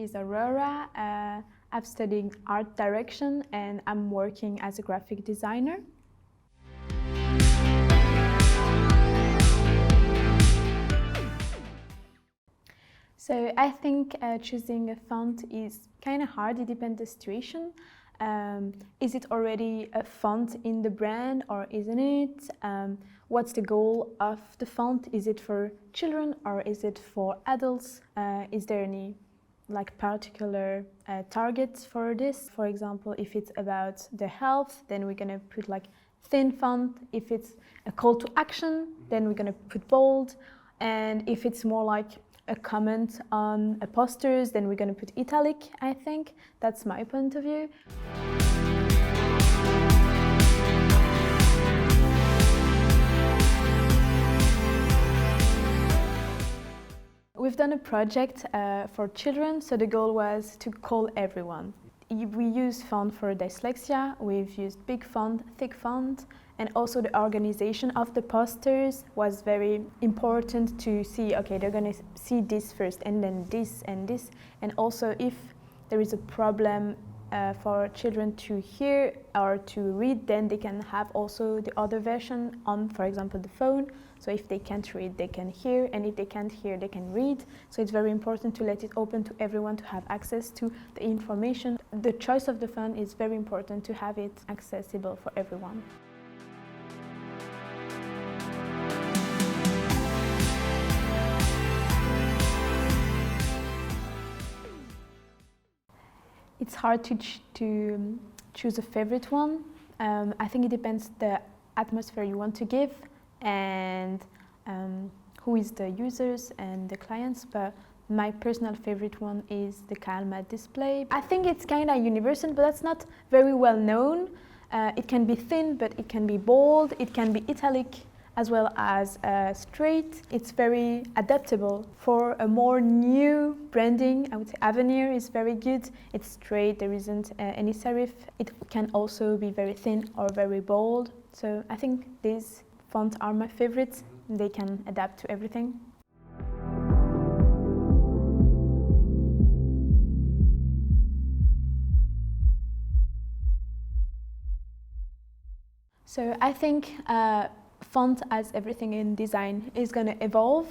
is Aurore. I've studied art direction and I'm working as a graphic designer. So I think choosing a font is kind of hard. It depends on the situation. Is it already a font in the brand or isn't it? What's the goal of the font? Is it for children or is it for adults? Is there any particular targets for this? For example, if it's about the health, then we're gonna put thin font. If it's a call to action, then we're gonna put bold. And if it's more like a comment on a posters, then we're gonna put italic, I think. That's my point of view. We've done a project for children, so the goal was to call everyone. We use font for dyslexia, we've used big font, thick font, and also the organization of the posters was very important to see, okay, they're gonna see this first and then this and this. And also if there is a problem for children to hear or to read, then they can have also the other version on, for example, the phone. So if they can't read, they can hear, and if they can't hear, they can read. So it's very important to let it open to everyone to have access to the information. The choice of the font is very important to have it accessible for everyone. It's hard to choose a favorite one. I think it depends the atmosphere you want to give and who is the users and the clients, but my personal favorite one is the Calma display. I think it's kind of universal, but that's not very well known. It can be thin, but it can be bold, it can be italic, as well as straight. It's very adaptable. For a more new branding, I would say Avenir is very good. It's straight, there isn't any serif. It can also be very thin or very bold. So I think these fonts are my favorites. They can adapt to everything. So I think font, as everything in design, is going to evolve.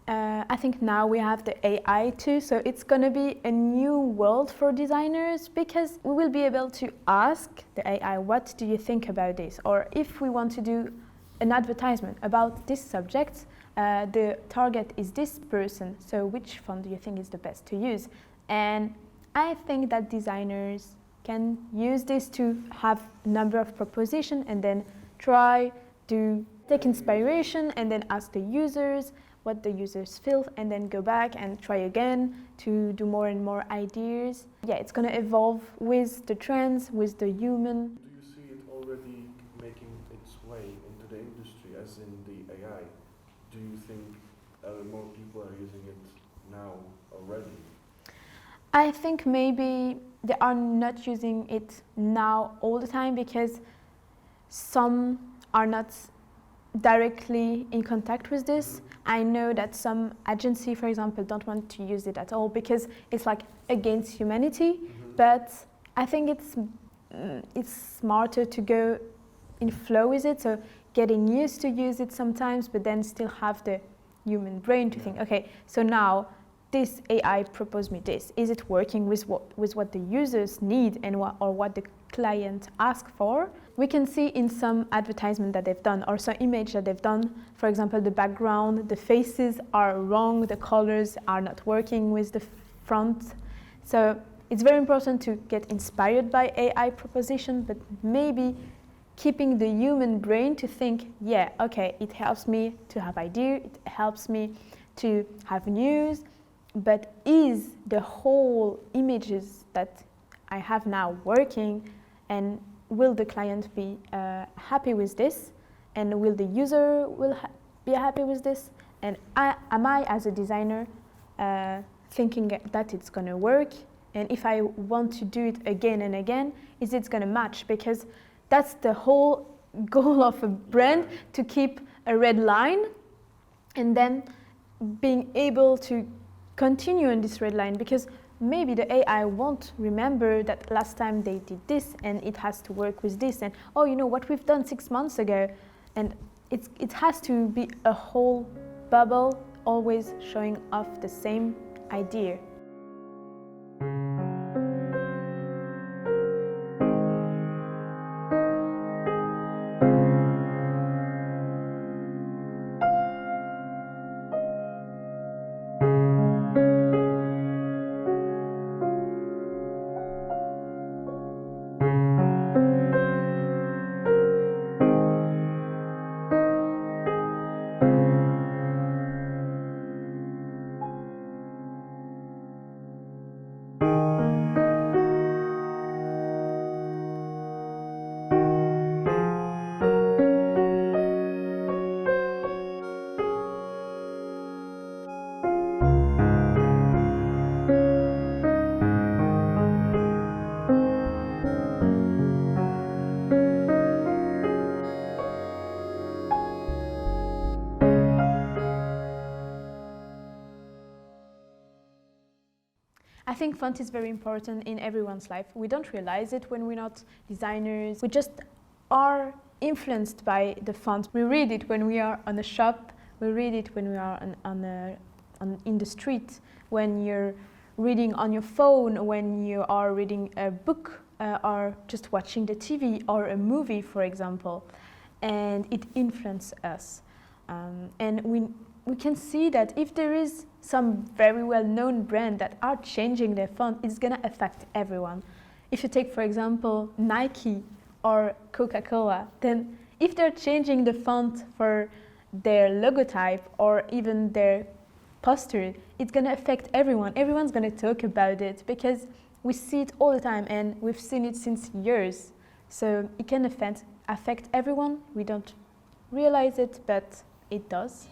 I think now we have the AI too, so it's going to be a new world for designers because we will be able to ask the AI, what do you think about this? Or if we want to do an advertisement about this subject, the target is this person, so which font do you think is the best to use? And I think that designers can use this to have a number of propositions and then try to take inspiration and then ask the users what the users feel and then go back and try again to do more and more ideas. Yeah, it's going to evolve with the trends, with the human. Do you see it already making its way into the industry, as in the AI? Do you think more people are using it now already? I think maybe they are not using it now all the time because some are not directly in contact with this. I know that some agency, for example, don't want to use it at all because it's against humanity. But I think it's smarter to go in flow with it, so getting used to use it sometimes, but then still have the human brain to think, okay, so now this AI proposed me this. Is it working with what the users need and what the client asks for? We can see in some advertisement that they've done or some image that they've done, for example, the background, the faces are wrong, the colors are not working with the front. So it's very important to get inspired by AI proposition, but maybe keeping the human brain to think, yeah, okay, it helps me to have idea, it helps me to have news, but is the whole images that I have now working, and will the client be happy with this, and will the user be happy with this, and am I as a designer thinking that it's going to work, and if I want to do it again and again, is it going to match? Because that's the whole goal of a brand, to keep a red line and then being able to continue on this red line, because maybe the AI won't remember that last time they did this and it has to work with this, and oh, you know what we've done 6 months ago, and it has to be a whole bubble always showing off the same idea. I think font is very important in everyone's life. We don't realize it when we're not designers. We just are influenced by the font. We read it when we are on a shop. We read it when we are in the street. When you're reading on your phone, when you are reading a book, or just watching the TV or a movie, for example, and it influences us. And we can see that if there is some very well-known brand that are changing their font, it's going to affect everyone. If you take, for example, Nike or Coca-Cola, then if they're changing the font for their logotype or even their poster, it's going to affect everyone. Everyone's going to talk about it because we see it all the time and we've seen it since years. So it can affect everyone. We don't realize it, but it does.